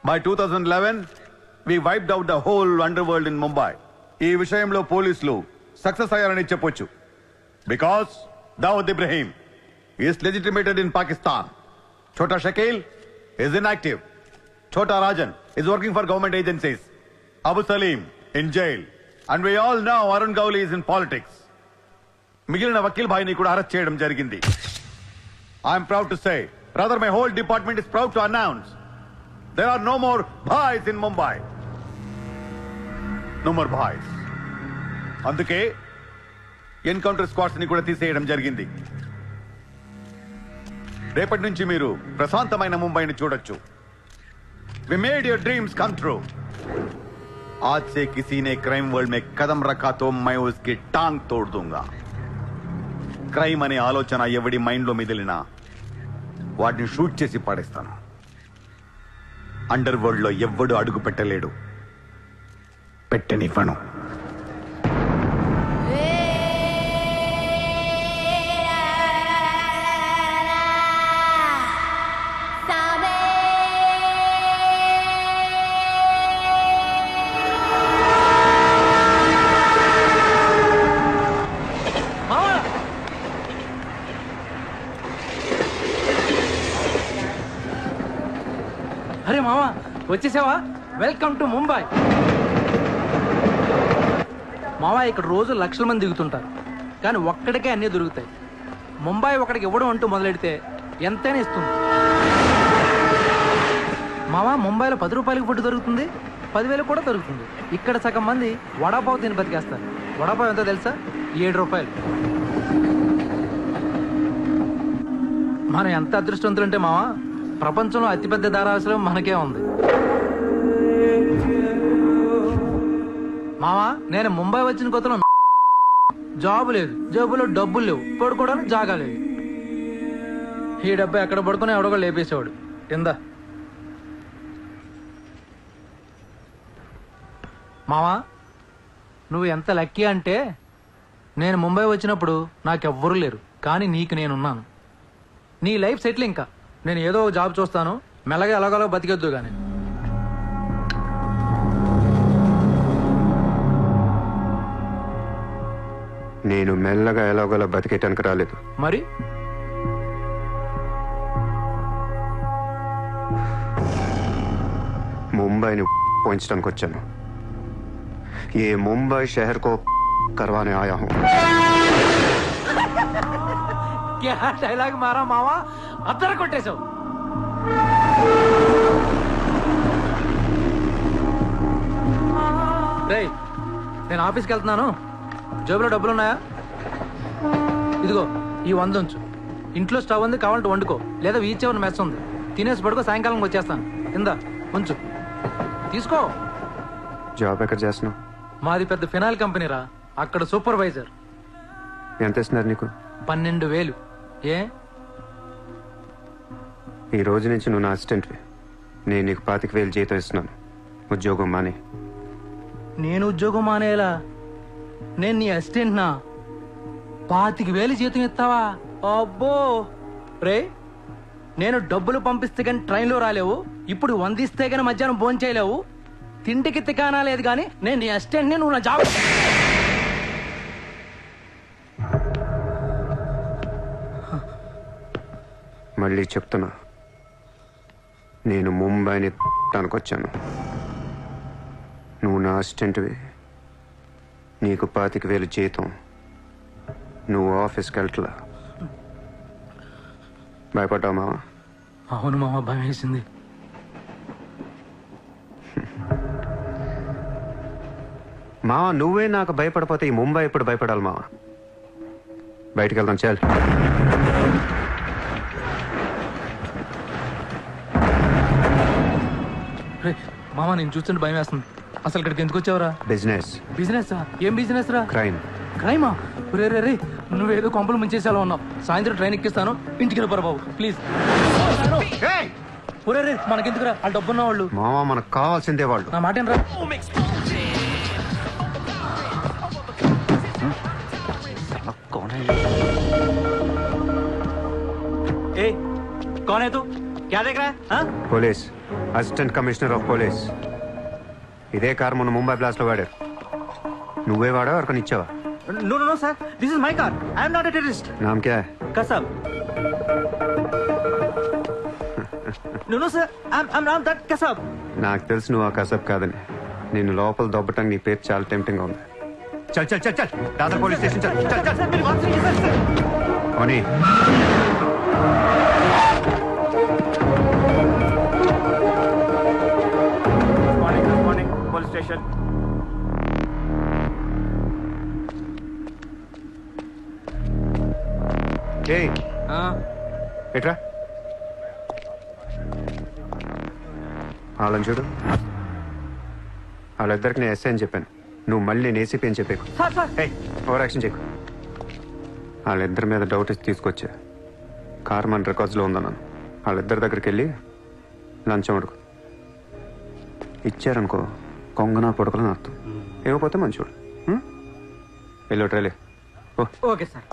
By 2011, we wiped out the whole underworld in Mumbai. ఈ విషయంలో పోలీసులు సక్సెస్ అయ్యారని చెప్పొచ్చు. Because Dawood Ibrahim is legitimated in Pakistan. Chota Shakil is inactive. Chota Rajan is working for government agencies. Abu Salim in jail. And we all know Arun Gowli is in politics. మిగిలిన వకీల్ భాయ్ని కూడా arrest చేయడం జరిగింది. I'm proud to say, rather my whole department is proud to announce, there are no more bhais in Mumbai. No more bhais. అందుకే encounter squads ని కూడా తీసేయడం జరిగింది. రేపటి నుంచి మీరు ప్రశాంతమైన ముంబైని చూడొచ్చు. We made your dreams come true. आज से किसी ने क्राइम वर्ल्ड में कदम रखा तो मैं उसकी टांग तोड़ दूंगा. క్రైమ్ అనే ఆలోచన ఎవడి మైండ్ లో మిదిలినా వాటిని షూట్ చేసి పడేస్తాను. అండర్ వరల్డ్ లో ఎవ్వడు అడుగు పెట్టలేడు, పెట్టనివ్వను. అరే మామా వచ్చేసావా? Welcome to Mumbai. మావా ఇక్కడ రోజు లక్షల మంది దిగుతుంటారు, కానీ ఒక్కడికే అన్నీ దొరుకుతాయి. ముంబై ఒకడికి ఇవ్వడం అంటూ మొదలెడితే ఎంతైనా ఇస్తుంది. మావా ముంబైలో 10 రూపాయలకి ఫుడ్ దొరుకుతుంది, 10,000 కూడా దొరుకుతుంది. ఇక్కడ సగం మంది వడాపావు తిని బతికేస్తారు. వడాపావు ఎంతో తెలుసా? 7 రూపాయలు. మనం ఎంత అదృష్టవంతులంటే మావా, ప్రపంచంలో అతిపెద్ద ధారావాసం మనకే ఉంది. మావా నేను ముంబై వచ్చిన కొత్తలో జాబు లేదు, జేబులో డబ్బులు లేవు, పడుకోవడానికి జాగా లేదు. ఈ డబ్బా ఎక్కడ పడుకుని ఎవడో లేపేసేవాడు. కింద మావా నువ్వు ఎంత లక్కీ అంటే, నేను ముంబై వచ్చినప్పుడు నాకెవ్వరూ లేరు, కానీ నీకు నేనున్నాను. నీ లైఫ్ సెటిల్. ఇంకా నేను ఏదో జాబ్ చూస్తాను, మెల్లగా ఎలాగోలా బతికొద్దు. కానీ నేను మెల్లగా ఎలాగోలా బతికేటానికి రాలేదు. మరి ముంబైని పోయించడానికి వచ్చాను. ఏ ముంబై షహర్ కో करवाने आया हूँ. क्या డైలాగ్ మారా మావా, అద్దరు కొట్టేశావు. రేయ్ నేను ఆఫీస్కి వెళ్తున్నాను, జేబులో డబ్బులు ఉన్నాయా? ఇదిగో ఈ 100 ఉంచు. ఇంట్లో స్టవ్ ఉంది, కావాలంటే వండుకో, లేదా వీచేవన్న మెస్ ఉంది, తినేసి పడుకో, సాయంకాలం వచ్చేస్తాను. ఇందా ఉంచు, తీసుకో. జాబ్ ఎక్కడ చేస్తున్నావు? మాది పెద్ద ఫినాయిల్ కంపెనీ రా, అక్కడ సూపర్వైజర్. ఎంత ఇస్తున్నారు నీకు? 12,000. ఏ ఈ రోజు నుంచి నువ్వు నా అసిస్టెంట్వి. నేను నీకు 25,000 జీతం ఇస్తున్నాను. ఉద్యోగం మానే. నేను ఉద్యోగం మానేలా? నేను నీ అసిస్టెంట్ నా? 25,000 జీతం ఇస్తావా? అబ్బో రే, నేను డబ్బులు పంపిస్తే కానీ ట్రైన్లో రాలేవు, ఇప్పుడు 100 ఇస్తే కానీ మధ్యాహ్నం భోజనం చేయలేవు, తిండికి తికానా లేదు, కానీ నేను నీ అసిస్టెంట్ని, నువ్వు నా జాబ్. మళ్ళీ చెప్తున్నా, నేను ముంబైని తనకొచ్చాను. నువ్వు నా అసిస్టెంట్వి, నీకు 25,000 జీతం, నువ్వు ఆఫీస్కి వెళ్ళట్లా. భయపడ్డావు మావా? అవును మామ, భయం వేసింది. మావా నువ్వే నాకు భయపడిపోతే ఈ ముంబై ఎప్పుడు భయపడాలి మావా? బయటికి వెళ్దాం, చాలు. మామ నేను చూస్తుంటే భయం వేస్తుంది. అసలు ఇక్కడికి ఎందుకు వచ్చావురా? బిజినెస్. బిజినెస్? ఏం బిజినెస్ రా? క్రైమ్. క్రైమా? రే రే రే, నువ్వేదో కొంపలు ముంచేసేలా ఉన్నావు. సాయంత్రం ట్రైన్ ఎక్కిస్తాను, ఇంటికి వెళ్ళిపోరా బాబు ప్లీజ్. ఒరే రే, మనకెందుకురా, వాళ్ళు డబ్బున్న వాళ్ళు. మావా మనకు కావాల్సిందే వాళ్ళు. నా మాట ఏంట్రా? ए, कौन है तू? क्या देख रहा है? Police. Assistant commissioner of police. ఇదే కార్ మొన్న ముంబై బ్లాస్ట్ లో వాడారు. నువ్వే వాడా ఎవరికొని ఇచ్చావా? No, no, no, sir. This is my car. I am not a terrorist. నామ్ క్యా high? Kasab. No, no, sir. I'm not that Kasab. నాకు తెలుసు నువ్వు ఆ కసబ్ కాదని. నిన్ను లోపల దొబ్బటానికి నీ పేరు చాలా టెంప్టింగ్ గా ఉంది. చల్ చల్ చల్ చల్ దాదర్ పోలీస్ స్టేషన్ చల్ చల్ చల్. Sir, मेरी बात सुनिए, sir. ఓనీ Good morning, police station. ఏయ్ ఎట్రా వాళ్ళని చూడు. వాళ్ళిద్దరికి నేను ఎస్ఐ అని చెప్పాను. నువ్వు మళ్ళీ నేను ఏసీపీ అని చెప్పేకు. Sir, sir. ఏయ్ ఓవర్ యాక్షన్ చేయకు. వాళ్ళిద్దరి మీద డౌట్ ఇచ్చి తీసుకొచ్చా. కార్ మన రికార్డ్స్లో ఉందన్నాను. వాళ్ళిద్దరి దగ్గరికి వెళ్ళి లంచం అడుగు. ఇచ్చారనుకో కొంగనా పొడకలని అర్థం. ఇవ్వకపోతే మంచోడు. వెళ్ళి ట్రైలే ఓ. Okay, sir.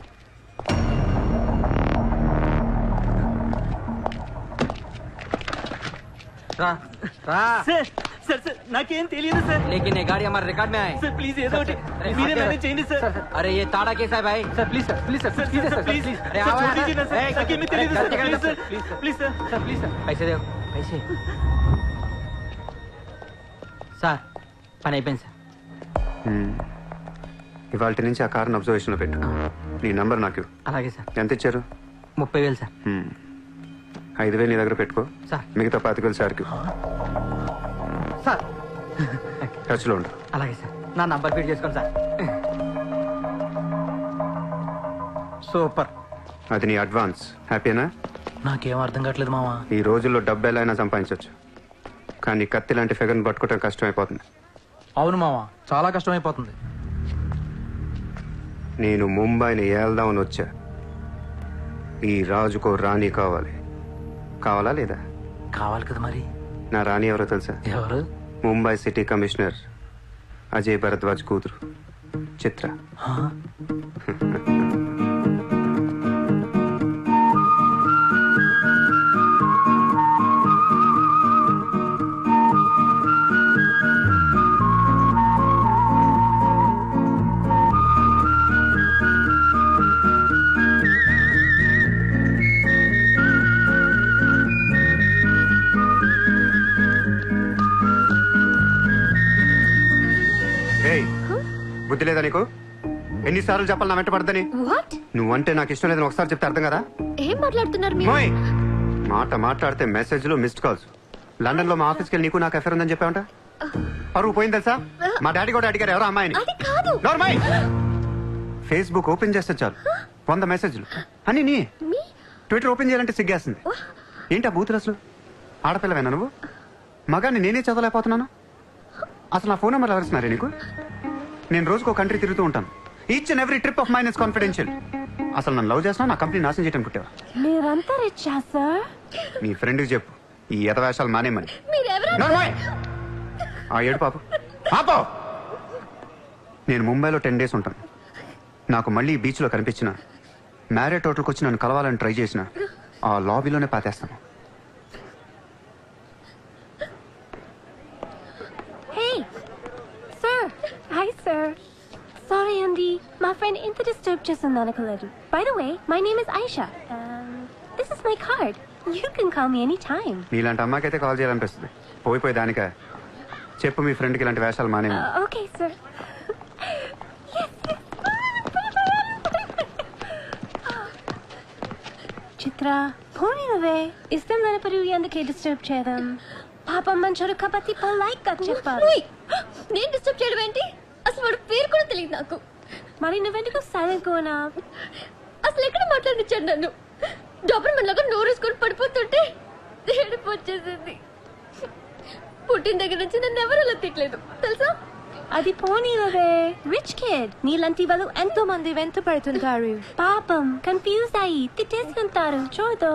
రా రా సార్ సార్ సార్ నాకేం తెలియదు సార్. लेकिन ये गाड़ी हमारे रिकॉर्ड में आए సార్ ప్లీజ్ ఏదో ఒకటి अरे మీరే हाथ మేనేజ్ చేయండి సార్. अरे ये ताड़ा कैसा है भाई sir please sir please sir sir please sir please अरे సార్ आओ छोड़ दीजिए ना सर. ए, నాకేమీ తెలియదు సార్. गलती कर please sir sir please please sir. Sir please sir पैसे दो पैसे సార్ పని అయిపోయింది సార్. ఇవాళ నుంచి ఆ కార్ని అబ్జర్వేషన్లో పెట్టు. నీ నంబర్ నాకు ఇవ్వు. అలాగే సార్. ఎంత ఇచ్చారు? 30,000 సార్. 5,000 నీ దగ్గర పెట్టుకో. సార్. మిగతా 25,000 సార్కి సార్ టచ్లో ఉండు. అలాగే సార్. నా నంబర్ ఫీడ్ చేసుకోండి సార్. సూపర్. అది నీ అడ్వాన్స్. హ్యాపీనా? నాకేం అర్థం కావట్లేదు మావా. ఈ రోజుల్లో డబ్బు ఎలా అయినా సంపాదించవచ్చు, కానీ కత్తి లాంటి ఫిగర్ని పట్టుకోవడం కష్టమైపోతుంది. అవును మావా, చాలా కష్టమైపోతుంది. నేను ముంబైని ఏల్దామని వచ్చా. ఈ రాజుకో రాణి కావాలి. కావాలా లేదా? కావాలి కదా మరి. నా రాణి ఎవరో తెలుసా? ఎవరు? ముంబై సిటీ కమిషనర్ అజయ్ భరద్వాజ్ కూతురు చిత్ర. బుద్ధి లేదా నీకు? ఎన్నిసార్లు చెప్పాలి నా వెంట పడదని? వాట్? నువ్వంటే నాకు ఇష్టం లేదని ఒకసారి చెప్తే అర్థం కదా? ఏం మాట్లాడుతున్నారు మీరు? మోయ్! మాట మాట్లాడితే మెసేజ్లు మిస్డ్ కాల్స్. లండన్ లో మా ఆఫీస్కి వెళ్ళి నీకు నాకు ఎఫర్ ఉందని చెప్పావంట. పరువు పోయింది తెలుసా? మా డాడీ కూడా అడిగారు ఎవరో అమ్మాయిని. అది కాదు. నోర్మై! ఫేస్బుక్ ఓపెన్ చేస్తే చాలు 100 మెసేజ్లు అని నీ. మీ? ట్విట్టర్ ఓపెన్ చేయాలంటే సిగ్గేస్తుంది. ఏంటి ఆ బూతులు అసలు? ఆడపిల్లవేనా నువ్వు? మగాన్ని నేనే చదవలేకపోతున్నాను. అసలు నా ఫోన్ నెంబర్ ఎవరిస్తున్నారే నీకు? నేను రోజుకో కంట్రీ తిరుగుతూ ఉంటాను. Each and every trip of mine is confidential. అసలు నన్ను లవ్ చేస్తున్నా, నా కంపెనీ నాశనం చేయడం పుట్టావా? మీరంతా రిచ్చా సార్? నీ ఫ్రెండ్కి చెప్పు ఈ ఎదవేషాలు మానేమని. మీరెవరు? నోర్మై! ఆ ఏడు పాపు పాపో. నేను ముంబైలో 10 days ఉంటాను. నాకు మళ్ళీ ఈ బీచ్లో కనిపించిన, మ్యారేట్ హోటల్కి వచ్చి నన్ను కలవాలని ట్రై చేసిన, ఆ లాబీలోనే పాతేస్తాను. Hey sir. Hi sir. Sorry అండి, మా ఫ్రెండ్ ఇంత డిస్టర్బ్ చేస్తుంది అనుకోలేదు. By the way, my name is Aisha. This is my card. You can call me any time. నీలాంటి అమ్మాయికైతే కాల్ చేయాలనిపిస్తుంది. పోయిపోయి దానికా? చెప్పు మీ ఫ్రెండ్కి ఇలాంటి వేషాలు మానేమని. Okay sir. చిత్ర పోనీ నువ్వే. ఇష్టం లేనప్పుడు ఎందుకే డిస్టర్బ్ చేయడం? పాపం మంచోడు కాబట్టి పొలైట్ గా చెప్పాలి. నేను డిస్టర్బ్ చేయడం ఏంటి? అసలు వాడు పేరు కూడా తెలియదు నాకు. మరి నువ్వెందుకు సైలెంట్ కోనా? అసలు ఎక్కడ మాట్లాడించాడు నన్ను? డాబర్మన్ లాగా నోరేసుకొని పడిపోతుంటే ఏడుపు వచ్చేసింది. పుట్టిన దగ్గర నుంచి నన్ను ఎవరు అలా తిట్టలేదు తెలుసా? అది పోనీ నువ్వే. రిచ్ కిడ్ నీలాంటి వాళ్ళు ఎంతో మంది వెంట పడుతుంటారు. పాపం కన్ఫ్యూజ్ అయ్యి తిట్టేసుకుంటారు. చూడు